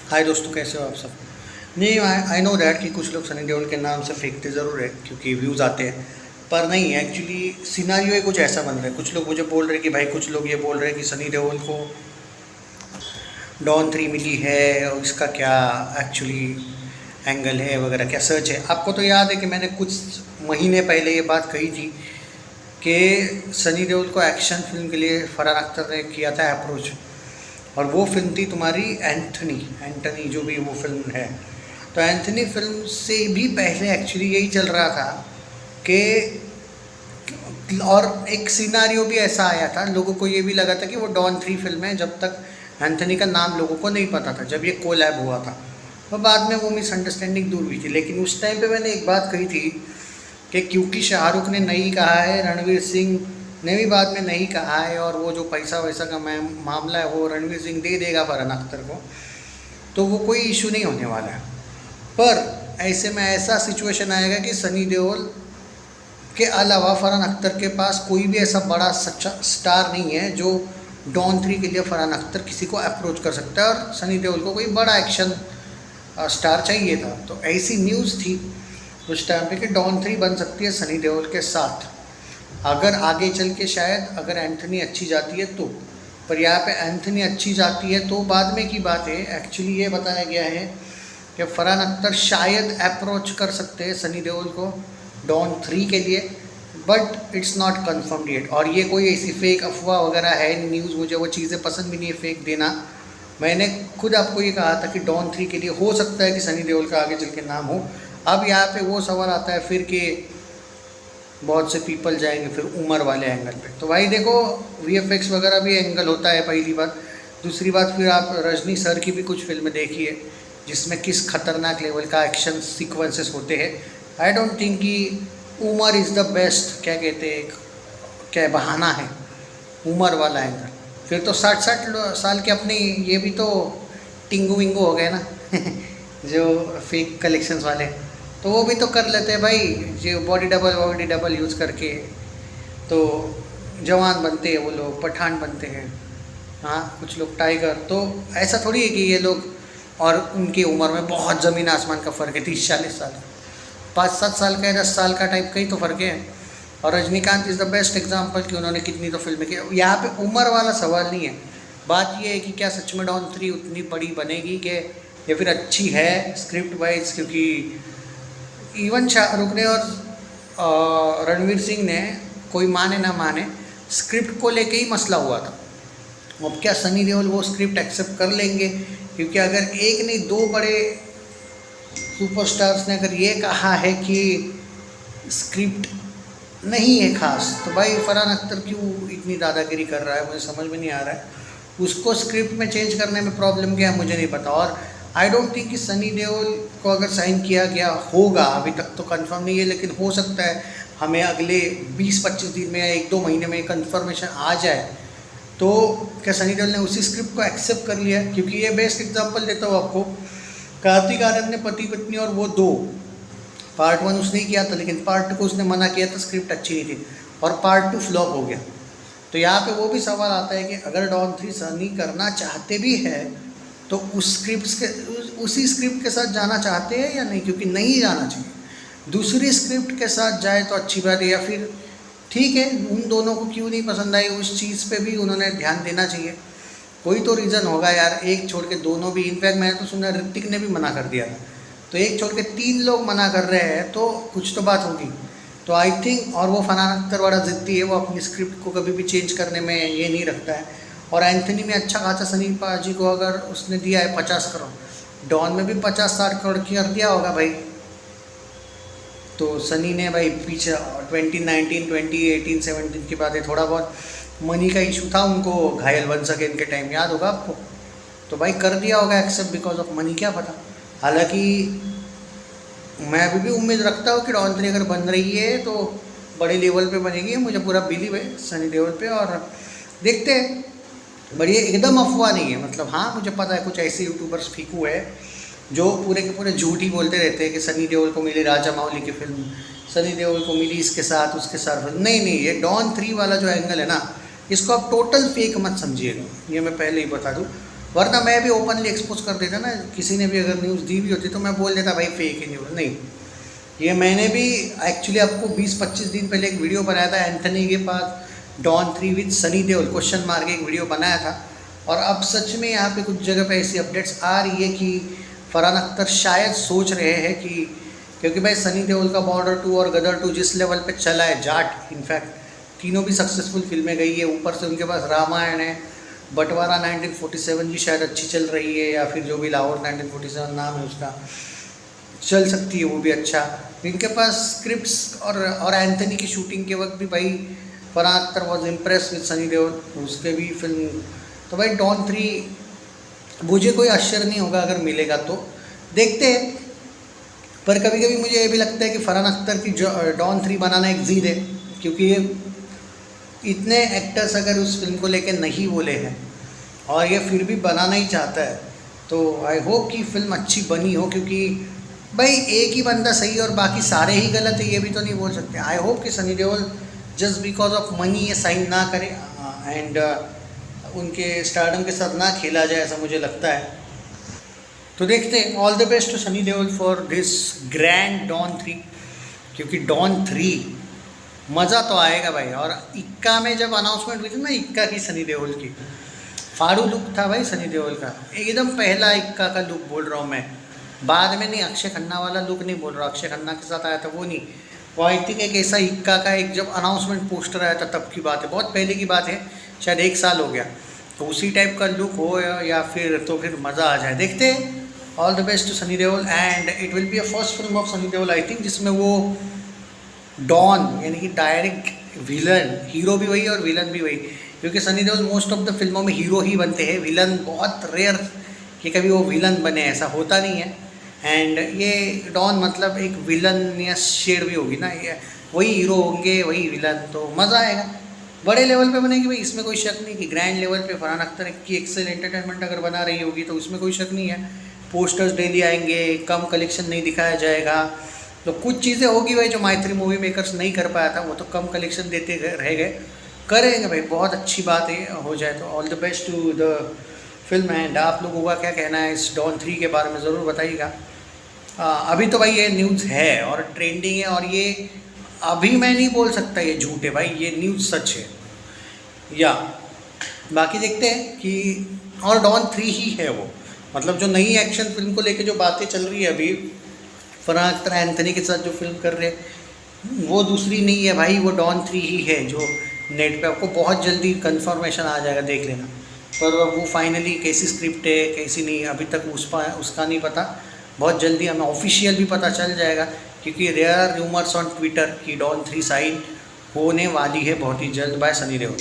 हाय दोस्तों, कैसे हो आप सब। नहीं, आई नो दैट कि कुछ लोग सनी देओल के नाम से फेंकते ज़रूर है क्योंकि व्यूज़ आते हैं, पर नहीं एक्चुअली सिनारियो ही कुछ ऐसा बन रहा है। कुछ लोग मुझे बोल रहे हैं कि भाई, कुछ लोग ये बोल रहे हैं कि सनी देओल को डॉन 3 मिली है और इसका क्या एक्चुअली एंगल है वगैरह, क्या सच है। आपको तो याद है कि मैंने कुछ महीने पहले ये बात कही थी कि सनी देओल को एक्शन फिल्म के लिए फरहान अख्तर ने किया था अप्रोच, और वो फिल्म थी तुम्हारी एंथनी एंटनी, जो भी वो फिल्म है। तो एंथनी फिल्म से भी पहले एक्चुअली यही चल रहा था कि, और एक सिनारियो भी ऐसा आया था, लोगों को ये भी लगा था कि वो डॉन 3 फिल्म है, जब तक एंथनी का नाम लोगों को नहीं पता था, जब ये कोलैब हुआ था। तो बाद में वो मिसअंडरस्टैंडिंग दूर हुई थी, लेकिन उस टाइम पे मैंने एक बात कही थी कि क्योंकि शाहरुख ने नहीं कहा है, रणवीर सिंह ने भी बाद में नहीं कहा है, और वो जो पैसा वैसा का मामला है वो रणवीर सिंह दे देगा फरहान अख्तर को, तो वो कोई इशू नहीं होने वाला है। पर ऐसे में ऐसा सिचुएशन आएगा कि सनी देओल के अलावा फरहान अख्तर के पास कोई भी ऐसा बड़ा सच्चा स्टार नहीं है जो डॉन 3 के लिए फरहान अख्तर किसी को अप्रोच कर सकता है, और सनी देओल को कोई बड़ा एक्शन स्टार चाहिए था। तो ऐसी न्यूज़ थी उस टाइम पे कि डॉन 3 बन सकती है सनी देओल के साथ, अगर आगे चल के शायद अगर एंथनी अच्छी जाती है तो। पर यहाँ पे एंथनी अच्छी जाती है तो बाद में की बात है। एक्चुअली ये बताया गया है कि फरहान अख्तर शायद अप्रोच कर सकते हैं सनी देओल को डॉन 3 के लिए, but it's not confirmed yet. और ये कोई ऐसी फेक अफवाह वगैरह है नहीं न्यूज़, मुझे वो चीज़ें पसंद भी नहीं है फेक देना। मैंने खुद आपको ये कहा था कि डॉन 3 के लिए हो सकता है कि सनी देओल का आगे चल के नाम हो। अब यहाँ पे वो सवाल आता है फिर कि बहुत से पीपल जाएंगे फिर उम्र वाले एंगल पे। तो भाई देखो, वीएफएक्स वगैरह भी एंगल होता है, पहली बात। दूसरी बात, फिर आप रजनी सर की भी कुछ फिल्में देखिए जिसमें किस खतरनाक लेवल का एक्शन सीक्वेंसेस होते हैं। आई डोंट थिंक कि उमर इज़ द बेस्ट, क्या कहते हैं, क्या बहाना है उमर वाला एंगल। फिर तो 60-60 के अपने ये भी तो टिंगू विंगू हो गए ना जो फेक कलेक्शंस वाले, तो वो भी तो कर लेते हैं भाई, जो बॉडी डबल यूज़ करके तो जवान बनते हैं वो लोग, पठान बनते हैं। हाँ, कुछ लोग टाइगर। तो ऐसा थोड़ी है कि ये लोग, और उनकी उम्र में बहुत ज़मीन आसमान का फ़र्क है, 30-40 साल, 5-7 साल का है, 10 साल का टाइप का ही तो फ़र्क है। और Rajinikanth is the best example कि उन्होंने कितनी तो फिल्में की। यहाँ पे उम्र वाला सवाल नहीं है, बात ये है कि क्या सच में डॉन 3 उतनी बड़ी बनेगी कि, या फिर अच्छी है स्क्रिप्ट वाइज। क्योंकि इवन शाहरुख ने और रणवीर सिंह ने, कोई माने ना माने, स्क्रिप्ट को लेके ही मसला हुआ था। अब क्या सनी देओल वो स्क्रिप्ट एक्सेप्ट कर लेंगे? क्योंकि अगर एक नहीं दो बड़े सुपरस्टार्स ने अगर ये कहा है कि स्क्रिप्ट नहीं है खास, तो भाई फरहान अख्तर क्यों इतनी दादागिरी कर रहा है, मुझे समझ में नहीं आ रहा है। उसको स्क्रिप्ट में चेंज करने में प्रॉब्लम क्या है मुझे नहीं पता। और आई डोंट थिंक कि सनी देओल को अगर साइन किया गया होगा, अभी तक तो कंफर्म नहीं है, लेकिन हो सकता है हमें अगले 20-25 दिन में या 1-2 महीने में कंफर्मेशन आ जाए। तो क्या सनी देओल ने उसी स्क्रिप्ट को एक्सेप्ट कर लिया? क्योंकि ये बेस्ट एग्जांपल देता हूँ आपको, कार्तिक आर्यन ने पति पत्नी और वो 2 पार्ट 1 उसने ही किया था, लेकिन पार्ट 2 को उसने मना किया था, स्क्रिप्ट अच्छी नहीं थी, और पार्ट 2 फ्लॉप हो गया। तो यहाँ पे वो भी सवाल आता है कि अगर डॉन 3 सनी करना चाहते भी है तो उसी स्क्रिप्ट के साथ जाना चाहते हैं या नहीं, क्योंकि नहीं जाना चाहिए। दूसरी स्क्रिप्ट के साथ जाए तो अच्छी बात है, या फिर ठीक है, उन दोनों को क्यों नहीं पसंद आई उस चीज़ पे भी उन्होंने ध्यान देना चाहिए। कोई तो रीज़न होगा यार, एक छोड़ के दोनों भी। इनफैक्ट मैंने तो सुना ऋतिक ने भी मना कर दिया था, तो एक छोड़ के 3 लोग मना कर रहे हैं, तो कुछ तो बात होगी। तो आई थिंक, और वो फरहान अख्तर बड़ा ज़िद्दी है, वो अपनी स्क्रिप्ट को कभी भी चेंज करने में ये नहीं रखता है। और एंथनी में अच्छा खासा सनी पाजी को अगर उसने दिया है 50 करोड़, डॉन में भी 50-60 करोड़ कर दिया होगा भाई। तो सनी ने भाई पीछे 2019, 2018, 17 की बात है, थोड़ा बहुत मनी का इशू था उनको, घायल बन सके इनके टाइम, याद होगा आपको। तो भाई कर दिया होगा एक्सेप्ट बिकॉज ऑफ मनी, क्या पता। हालांकि मैं अभी भी उम्मीद रखता हूँ कि डॉन 3 अगर बन रही है तो बड़े लेवल पे बनेगी, मुझे पूरा बिलीव है सनी देओल पे। और देखते हैं, बट ये एकदम अफवाह नहीं है। मतलब हाँ, मुझे पता है कुछ ऐसे यूट्यूबर्स फीकू है जो पूरे के पूरे झूठ ही बोलते रहते हैं कि सनी देओल को मिली राजा मौली की फिल्म, सनी देओल को मिली इसके साथ उसके साथ फिल्म। नहीं, ये डॉन 3 वाला जो एंगल है ना, इसको आप टोटल फेक मत समझिएगा, ये मैं पहले ही बता दूँ। वरना मैं भी ओपनली एक्सपोज कर देता ना, किसी ने भी अगर न्यूज़ दी भी होती तो मैं बोल देता भाई फेक है न्यूज़। नहीं, ये मैंने भी एक्चुअली आपको 20-25 दिन पहले एक वीडियो बनाया था एंथनी के पास Don 3 with Sunny Deol question मार के एक वीडियो बनाया था। और अब सच में यहाँ पे कुछ जगह पे ऐसी अपडेट्स आ रही है कि फरहान अख्तर शायद सोच रहे हैं कि, क्योंकि भाई सनी देओल का बॉर्डर 2 और गदर 2 जिस लेवल पे चला है, जाट इनफैक्ट तीनों भी सक्सेसफुल फिल्में गई है, ऊपर से उनके पास रामायण है, बंटवारा 1947 भी शायद अच्छी चल रही है, या फिर जो भी लाहौर 1947 नाम है उसका, चल सकती है वो भी अच्छा। इनके पास स्क्रिप्ट्स और एंथनी की शूटिंग के वक्त भी भाई Farhan Akhtar was impress with Sunny Deol, उसके भी फिल्म। तो भाई डॉन 3 मुझे कोई आश्चर्य नहीं होगा अगर मिलेगा तो, देखते हैं। पर कभी कभी मुझे ये भी लगता है कि फरहान अख्तर की डॉन 3 बनाना एक जिद है, क्योंकि ये इतने एक्टर्स अगर उस फिल्म को लेकर नहीं बोले हैं और ये फिर भी बनाना ही चाहता है, तो आई होप कि फिल्म अच्छी बनी हो। क्योंकि भाई एक ही बंदा सही और बाकी सारे ही गलत है, ये भी तो नहीं बोल सकते। आई होप कि Sunny Deol just because of money ये साइन ना करे एंड उनके स्टारडम के साथ ना खेला जाए, ऐसा मुझे लगता है। तो देखते हैं, all the best to Sunny Deol for this grand Don 3, क्योंकि डॉन 3 मज़ा तो आएगा भाई। और इक्का में जब अनाउंसमेंट हुई थी ना इक्का की सनी देओल की, फाड़ू लुक था भाई सनी देओल का, एकदम पहला इक्का का लुक बोल रहा हूँ मैं, बाद में नहीं, अक्षय खन्ना वाला लुक नहीं बोल रहा, अक्षय खन्ना के साथ आया था वो नहीं, वो आई थिंक एक ऐसा इक्का का एक जब अनाउंसमेंट पोस्टर आया था तब की बात है, बहुत पहले की बात है, शायद 1 साल हो गया। तो उसी टाइप का लुक हो या फिर तो फिर मज़ा आ जाए, देखते हैं। All the best to Sunny Deol and it will be a first film of Sunny Deol I think जिसमें वो डॉन यानी कि डायरेक्ट विलन, हीरो भी वही और विलन भी वही, क्योंकि Sunny Deol most of the फिल्मों में हीरो ही बनते हैं, विलन बहुत रेयर कि कभी वो विलन बने, ऐसा होता नहीं है। एंड ये डॉन मतलब एक विलन या शेड भी होगी ना, ये वही हीरो होंगे वही विलन, तो मज़ा आएगा। बड़े लेवल पे बनेगी भाई, इसमें कोई शक नहीं कि ग्रैंड लेवल पे फरहान अख्तर की एक्सेल एंटरटेनमेंट अगर बना रही होगी तो उसमें कोई शक नहीं है। पोस्टर्स डेली आएंगे, कम कलेक्शन नहीं दिखाया जाएगा, तो कुछ चीज़ें होगी भाई जो माइथ्री मूवी मेकर्स नहीं कर पाया था, वो तो कम कलेक्शन देते रह गए, करेंगे भाई, बहुत अच्छी बात है हो जाए तो। All the best to the film and आप लोगों का क्या कहना है इस डॉन 3 के बारे में ज़रूर बताइएगा। अभी तो भाई ये न्यूज़ है और ट्रेंडिंग है, और ये अभी मैं नहीं बोल सकता ये झूठ है भाई, ये न्यूज़ सच है। या बाकी देखते हैं कि, और डॉन 3 ही है वो, मतलब जो नई एक्शन फिल्म को लेके जो बातें चल रही है अभी, फरहान अख्तर एंथनी के साथ जो फिल्म कर रहे हैं वो दूसरी नहीं है भाई, वो डॉन 3 ही है, जो नेट पे आपको बहुत जल्दी कंफर्मेशन आ जाएगा, देख लेना। पर वो फाइनली कैसी स्क्रिप्ट है कैसी नहीं अभी तक उसका नहीं पता, बहुत जल्दी हमें ऑफिशियल भी पता चल जाएगा, क्योंकि रेयर रूमर्स ऑन ट्विटर की डॉन 3 साइन होने वाली है बहुत ही जल्द बाय सनी देओल।